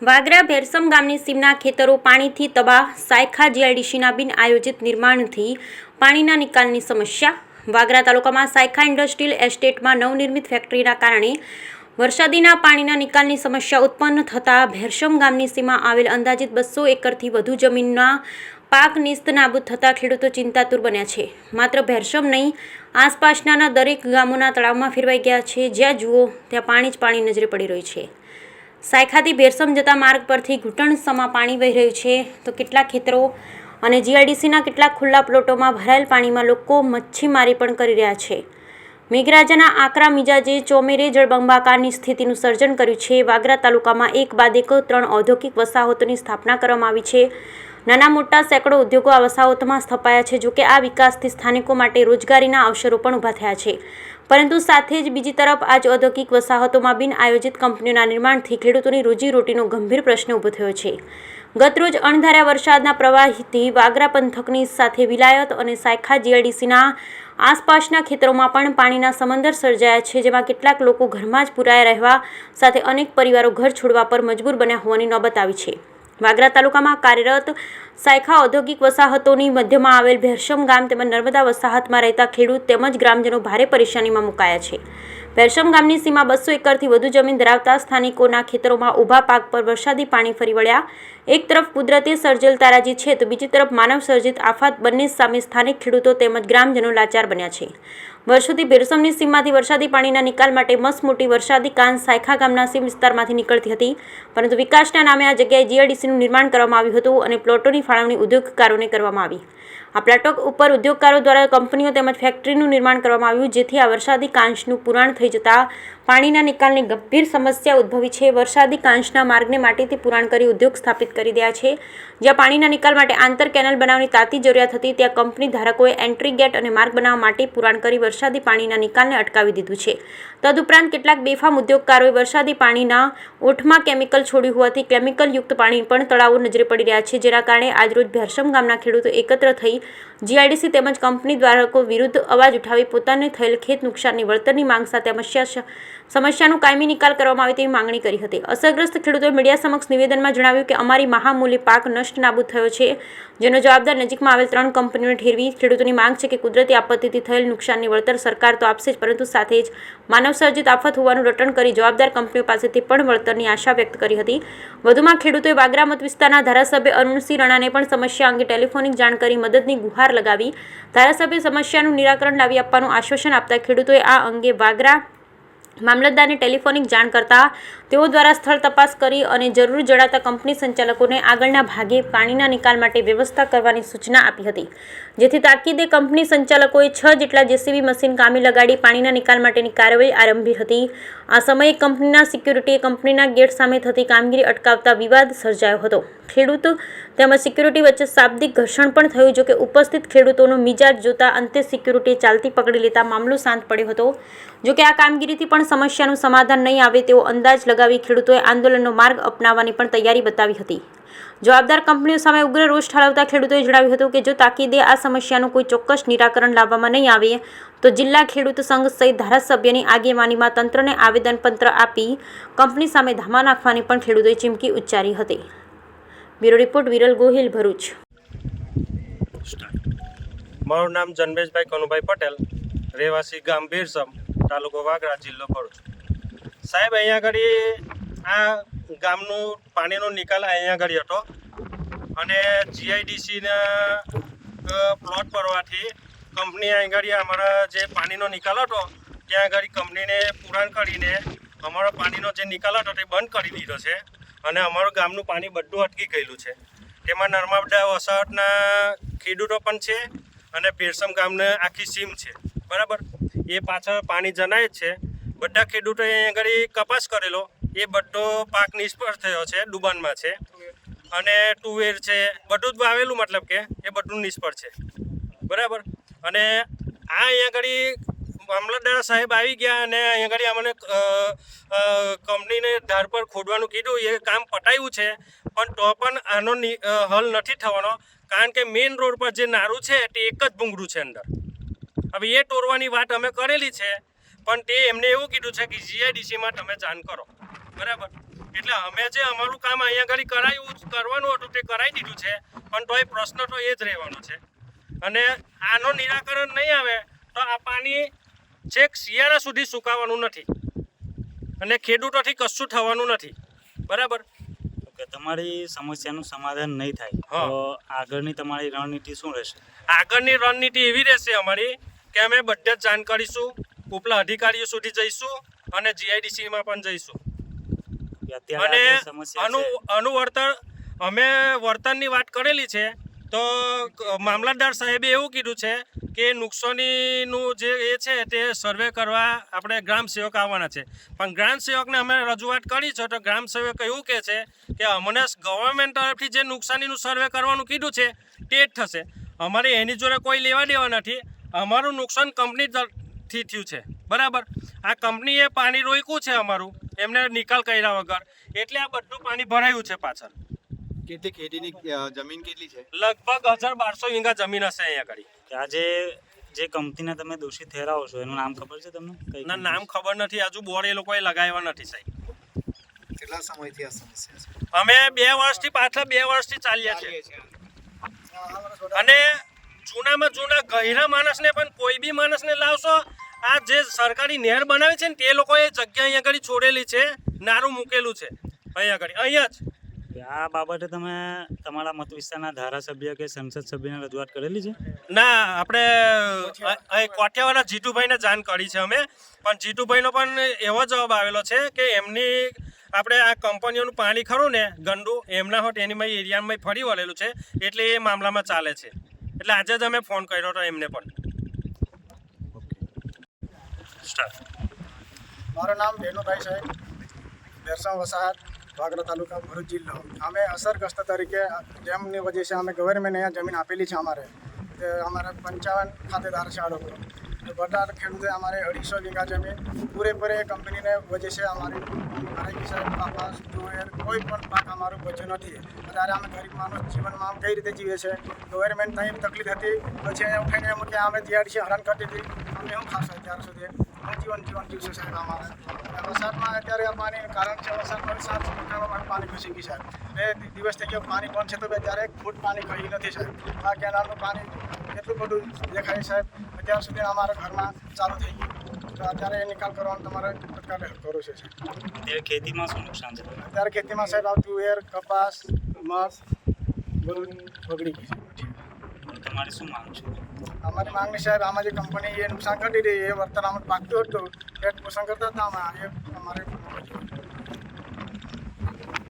વાગરા ભેરસમ ગામની સીમના ખેતરો પાણીથી તબાહ, સાયખા જીઆઈડીસીના બિન આયોજિત નિર્માણથી પાણીના નિકાલની સમસ્યા. વાગરા તાલુકામાં સાયખા ઇન્ડસ્ટ્રીયલ એસ્ટેટમાં નવનિર્મિત ફેક્ટરીના કારણે વરસાદીના પાણીના નિકાલની સમસ્યા ઉત્પન્ન થતાં ભેરસમ ગામની સીમા આવેલ અંદાજિત 200 એકરથી વધુ જમીનના પાક નિસ્ત નાબૂદ થતાં ખેડૂતો ચિંતાતુર બન્યા છે. માત્ર ભેરસમ નહીં, આસપાસના દરેક ગામોના તળાવમાં ફેરવાઈ ગયા છે. જ્યાં જુઓ ત્યાં પાણી જ પાણી નજરે પડી રહ્યું છે. સાયખાથી ભેરસમ જતા માર્ગ પરથી ઘૂંટણસમા પાણી વહી રહ્યું છે, તો કેટલાક ખેતરો અને જીઆઈડીસીના કેટલાક ખુલ્લા પ્લોટોમાં ભરાયેલ પાણીમાં લોકો મચ્છીમારી પણ કરી રહ્યા છે. મેઘરાજાના આકરા મિજાજે ચોમેરે જળબંબાકારની સ્થિતિનું સર્જન કર્યું છે. વાગરા તાલુકામાં એક બાદ એક 3 ઔદ્યોગિક વસાહતોની સ્થાપના કરવામાં આવી છે. નાના મોટા સેંકડો ઉદ્યોગો આ વસાહતોમાં સ્થપાયા છે. જોકે આ વિકાસથી સ્થાનિકો માટે રોજગારીના અવસરો પણ ઊભા થયા છે, પરંતુ સાથે જ બીજી તરફ આ જ ઔદ્યોગિક વસાહતોમાં બિન આયોજિત કંપનીઓના નિર્માણથી ખેડૂતોની રોજીરોટીનો ગંભીર પ્રશ્ન ઊભો થયો છે. ગતરોજ અણધાર્યા વરસાદના પ્રવાહથી વાગરા પંથકની સાથે વિલાયત અને સાયખા જીઆઈડીસીના આસપાસના ખેતરોમાં પણ પાણીના સમંદર સર્જાયા છે, જેમાં કેટલાક લોકો ઘરમાં જ પુરાયા રહેવા સાથે અનેક પરિવારો ઘર છોડવા પર મજબૂર બન્યા હોવાની નોબત આવી છે. વાગરા તાલુકામાં કાર્યરત સાયખા ઔદ્યોગિક વસાહતોની મધ્યમાં આવેલ ભેરસમ ગામ તેમજ નર્મદા વસાહતમાં રહેતા ખેડૂત તેમજ ગ્રામજનો ભારે પરેશાનીમાં મુકાયા છે. ભેરસમ ગામની સીમા 200 એકરથી વધુ જમીન ધરાવતા સ્થાનિકોના ખેતરોમાં ઊભા પાક પર વરસાદી પાણી ફરી વળ્યા. એક તરફ કુદરતે સર્જેલ તારાજી છે, તો બીજી તરફ માનવ સર્જિત આફત. બંને સામે સ્થાનિક ખેડૂતો તેમજ ગ્રામજનો લાચાર બન્યા છે. વર્ષોથી ભેરસમની સીમમાંથી વરસાદી પાણીના નિકાલ માટે મસમોટી વરસાદી કાન સાયખા ગામના સીમ વિસ્તારમાંથી નીકળતી હતી, પરંતુ વિકાસના નામે આ જગ્યાએ જીઆઈડીસીનું નિર્માણ કરવામાં આવ્યું હતું અને પ્લોટોની ફાળવણી ઉદ્યોગકારોને કરવામાં આવી. આ પ્લોટો ઉપર ઉદ્યોગકારો દ્વારા કંપનીઓ તેમજ ફેક્ટરીનું નિર્માણ કરવામાં આવ્યું, જેથી આ વરસાદી કાંસનું પુરાણ થઈ જતાં પાણીના નિકાલની ગંભીર સમસ્યા ઉદ્ભવી છે. વરસાદી કાંસના માર્ગને માટીથી પુરાણ કરી ઉદ્યોગ સ્થાપિત કરી રહ્યા છે. જ્યાં પાણીના નિકાલ માટે આંતર કેનાલ બનાવવાની તાતી જરૂરિયાત હતી, ત્યાં કંપની ધારકોએ એન્ટ્રી ગેટ અને માર્ગ બનાવવા માટે પુરાણ કરી વરસાદી પાણીના નિકાલને અટકાવી દીધું છે. તદુપરાંત કેટલાક બેફામ ઉદ્યોગકારોએ વરસાદી પાણીના ઓઠમાં કેમિકલ છોડ્યું હોવાથી કેમિકલયુક્ત પાણી પણ તળાવો નજરે પડી રહ્યા છે, જેના કારણે આજરોજ ભેરસમ ગામના ખેડૂતો એકત્ર થઈ જીઆઈડીસી તેમજ કંપની ધારકો વિરુદ્ધ અવાજ ઉઠાવી પોતાને થયેલ ખેત નુકસાનની વળતરની માંગ સાથે સમસ્યાનો કાયમી નિકાલ કરવામાં આવે તેવી માંગણી કરી હતી. અસરગ્રસ્ત ખેડૂતોએ મીડિયા સમક્ષ નિવેદનમાં જણાવ્યું કે અમારી મહામૂલ્ય પાક નષ્ટ નાબૂદ થયો છે, જેનો જવાબદાર નજીકમાં આવેલ 3 કંપનીઓને ઠેરવી. ખેડૂતોની માંગ છે કે કુદરતી આપત્તિથી થયેલ નુકસાનની વળતર સરકાર તો આપશે જ, પરંતુ સાથે જ માનવ સર્જિત આફત હોવાનું રટણ કરી જવાબદાર કંપનીઓ પાસેથી પણ વળતરની આશા વ્યક્ત કરી હતી. વધુમાં ખેડૂતોએ વાગરા મત વિસ્તારના ધારાસભ્ય અરુણસિંહ રણાને પણ સમસ્યા અંગે ટેલિફોનિક જાણ કરી મદદની ગુહાર લગાવી ધારાસભ્ય સમસ્યાનું નિરાકરણ લાવી આપવાનું આશ્વાસન આપતા ખેડૂતોએ આ અંગે વાગરા મામલતદારને ટેલિફોનિક જાણ કરતા તેઓ દ્વારા સ્થળ તપાસ કરી અને જરૂર જણાતા કંપની સંચાલકોને આગળના ભાગે પાણીના નિકાલ માટે વ્યવસ્થા કરવાની સૂચના આપી હતી, જેથી તાકીદે કંપની સંચાલકોએ 6 જેટલા જેસીબી મશીન કામે લગાડી પાણીના નિકાલ માટેની કાર્યવાહી આરંભી હતી. આ સમયે કંપનીના સિક્યુરિટીએ કંપનીના ગેટ સામે થતી કામગીરી અટકાવતા વિવાદ સર્જાયો હતો. ખેડૂત તેમજ સિક્યુરિટી વચ્ચે શાબ્દિક ઘર્ષણ પણ થયું. જોકે ઉપસ્થિત ખેડૂતોનો મિજાજ જોતા અંતે સિક્યુરિટીએ ચાલતી પકડી લેતા મામલો શાંત પડ્યો હતો. જોકે આ કામગીરીથી પણ સમસ્યાનું સમાધાન નહીં આવે તેવો અંદાજ લગાવી ખેડૂતોએ આંદોલનનો માર્ગ અપનાવવાની પણ તૈયારી બતાવી હતી. જવાબદાર કંપનીઓ સામે ઉગ્ર રોષ ઠાલવતા ખેડૂતોએ જણાવ્યું હતું કે જો તાકીદે આ સમસ્યાનું કોઈ ચોક્કસ નિરાકરણ લાવવામાં નહીં આવે તો જિલ્લા ખેડૂત સંઘ સહિત ધારાસભ્યની આગેવાનીમાં તંત્રને આવેદનપત્ર આપી કંપની સામે ધામા નાખવાની પણ ખેડૂતોએ ચીમકી ઉચ્ચારી હતી. Bureau report Viral Gohil, Bharuch. મારું નામ જન્મેશભાઈ કનુભાઈ પટેલ, રહેવાસી ગામ ભેરસમ, તાલુકો વાગરા, જિલ્લો ભરૂચ. સાહેબ, અહીંયા આગળ આ ગામનું પાણીનો નિકાલ અહીંયા આગળ હતો અને જીઆઈડીસીના પ્લોટ પરવાથી કંપની અહીં આગળ અમારા જે પાણીનો નિકાલ હતો ત્યાં આગળ કંપનીને પુરાણ કરીને અમારો પાણીનો જે નિકાલ હતો તે બંધ કરી દીધો છે અને અમારું ગામનું પાણી બધું અટકી ગયેલું છે. તેમાં નર્મદા વસાહતના ખેડૂતો પણ છે અને ભેરસમ ગામને આખી સીમ છે, બરાબર. એ પાછળ પાણી જનાય જ છે. બધા ખેડૂતોએ અહીં આગળ કપાસ કરેલો એ બધો પાક નિષ્ફળ થયો છે, ડૂબાનમાં છે. અને તુવેર છે, બધું જ વાવેલું, મતલબ કે એ બધું નિષ્ફળ છે, બરાબર. અને આ અહીં આગળ મામલતદાર સાહેબ આવી ગયા અને અહીં આગળ અમને કંપનીને ધાર પર ખોદવાનું કીધું. એ કામ પટાયું છે, પણ તો પણ આનો હલ નથી થવાનો, કારણ કે મેઇન રોડ પર જે નારું છે તે એક જ ભૂંગળું છે અંદર. હવે એ તોડવાની વાત અમે કરેલી છે, પણ તે એમને એવું કીધું છે કે જીઆઈડીસીમાં તમે જાણ કરો, બરાબર. એટલે અમે જે અમારું કામ અહીંયા આગળ કરવાનું હતું તે કરાવી દીધું છે, પણ તોય પ્રશ્ન તો એ જ રહેવાનો છે. અને આનો નિરાકરણ નહીં આવે તો આ પાણી છેક શિયાળા સુધી સુકાવાનું નથી અને ખેડૂતોથી કશું થવાનું નથી. બરાબર. કે તમારી સમસ્યાનું સમાધાન નહીં થાય હા. તો આગળની તમારી રણનીતિ શું રહેશે? આગળની રણનીતિ એવી રહેશે અમારી કે અમે બધે જ જાણ કરીશું, ઉપલા અધિકારીઓ સુધી જઈશું અને જીઆઈડીસીમાં પણ જઈશું. કે અત્યારે અને આ જે સમસ્યા છે આનું વળતર અમે વળતરની વાત કરેલી છે તો મામલતદાર સાહેબે એવું કીધું છે કે નુકસાનીનું જે એ છે તે સર્વે કરવા આપણે ગ્રામ સેવક આવવાના છે. પણ ગ્રામ સેવકને અમે રજૂઆત કરી છે તો ગ્રામ સેવક એવું કહે છે કે અમને ગવર્મેન્ટ તરફથી જે નુકસાનીનું સર્વે કરવાનું કીધું છે તે જ થશે, અમારે એની જોડે કોઈ લેવા દેવા નથી. અમારું નુકસાન કંપની તરફથી થયું છે. બરાબર. આ કંપનીએ પાણી રોક્યું છે અમારું, એમને નિકાલ કર્યા વગર, એટલે આ બધું પાણી ભરાયું છે પાછળ. કેટલી ખેતીની જમીન કેટલી છે? લગભગ 1200 વીઘા જમીન હશે અહીંયા આગળ. કે આજે જે કંપનીને તમે દોષિત ઠેરાવો છો એનું નામ ખબર છે તમને? કઈ ના, નામ ખબર નથી, હજુ બોર્ડ એ લોકોએ લગાવ્યા નથી સાહેબ. કેટલા સમયથી આ સમસ્યા છે? અમે 2 વર્ષથી પાછલા 2 વર્ષથી ચાલ્યા છે. અને જૂનામાં જૂના ગહેરા માણસને પણ કોઈ બી માણસને લાવશો, આ જે સરકારી નહેર બનાવી છે ને તે લોકોએ જગ્યા અહીંયા આગળ છોડેલી છે, નારું મૂકેલું છે અહીંયા જ. કે આ બાબતે તમે તમારા મત વિસ્તારના ધારાસભ્ય કે સંસદ સભ્યને રજૂઆત કરેલી છે? ના, આપણે કોઠિયાવાળા જીતુભાઈને જાણ કરી છે અમે, પણ જીતુભાઈનો પણ એવો જવાબ આવેલો છે કે એમની આપણે આ કંપનીઓનું પાણી ખરું ને ગંદુ એમના હોત એની એરિયામાં ફરી વળેલું છે, એટલે એ મામલામાં ચાલે છે. એટલે આજે જ અમે ફોન કર્યો હતો એમને પણ. મારું નામ બેનુભાઈ સાહેબ, બેરસા વસાહત, વાગરા તાલુકા, ભરૂચ જિલ્લો. અમે અસરગ્રસ્ત તરીકે જેમની વજહ છે અમે ગવર્મેન્ટ અહીંયા જમીન આપેલી છે અમારે 55 ખાતેદાર છે આ લોકો. બધા ખેડૂતે અમારે 250 વીઘા જમીન પૂરેપૂરે કંપનીને વજહ છે અમારી સાહેબ કપાસ, તુવેર કોઈ પણ પાક અમારું બચ્યું નથી. અત્યારે અમે ગરીબ માણસ જીવનમાં આમ કઈ રીતે જીવે છે? ગવર્મેન્ટ ત્યાં તકલીફ હતી, પછી અહીંયા ઉઠાઈને એમ કે અમે જીઆરડીસી હેરાન કરતી હતી, અમે શું ખાશો અત્યાર સુધી? જીવન જીવશે સાહેબ અમારે. વરસાદમાં અત્યારે આ પાણી કારણ છે, વરસાદમાં 700 મકાનોમાં પાણી ઘૂસી ગયું સાહેબ. 2 દિવસ થઈ ગયો પાણી બંધ છે તો અત્યારે 1 ફૂટ પાણી ગયું નથી સાહેબ. આ કેનાલનું પાણી એટલું બધું દેખાય સાહેબ, અત્યાર સુધી અમારા ઘરમાં ચાલુ થઈ ગયું. તો અત્યારે એ નિકાલ કરવાનું તમારે તત્કાળ હેલ્પ કરવું છે સાહેબ. અત્યારે ખેતીમાં શું નુકસાન છે? અત્યારે ખેતીમાં સાહેબ આ તુવેર, કપાસ, મગ બધું બગડી ગયું છે. તમારી શું માંગ છે? અમારી માંગણી સાહેબ, આમાં જે કંપની એ નુકસાન કરી દીધી એ વર્તન આમાં પાકતું હતું, પેટ પોષણ કરતા હતા આમાં, એ અમારે